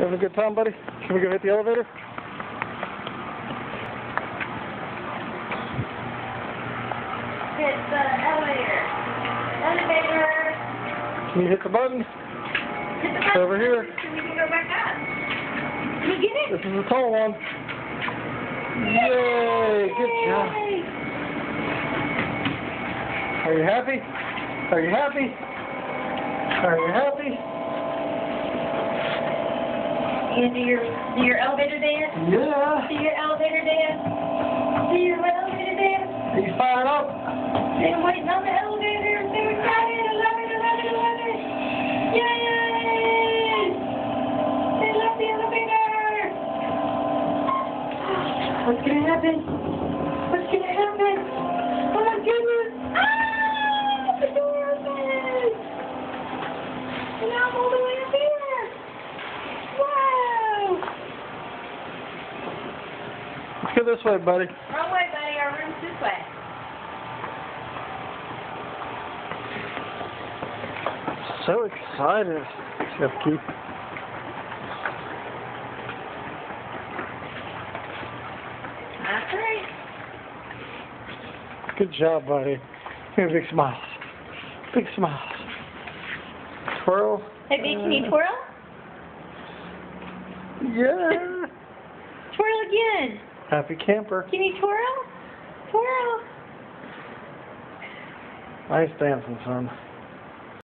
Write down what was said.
Having a good time, buddy? Can we go hit the elevator? Hit the elevator. Elevator. Can you hit the button? Hit the button. Over here. So we can go back up. Can you get it? This is the tall one. Yay! Good job. Are you happy? Are you happy? Are you happy? You do your elevator dance? Yeah. Do your elevator dance? Do your elevator dance? Are you fired up? They're waiting on the elevator. They're excited. I love it. I love it. I love it. Yay! They love the elevator. What's gonna happen? What's gonna happen? Oh my goodness! Ah! The door opens! And now I'm all the way up here. Wow! Let's go this way, buddy. Wrong way, buddy. Our room's this way. So excited, Chef Keith. That's right. Good job, buddy. Give me big smiles. Big smiles. Twirl. Hey, B, can you twirl? Yeah. Twirl again. Happy camper. Can you twirl? Twirl. Nice dancing, son.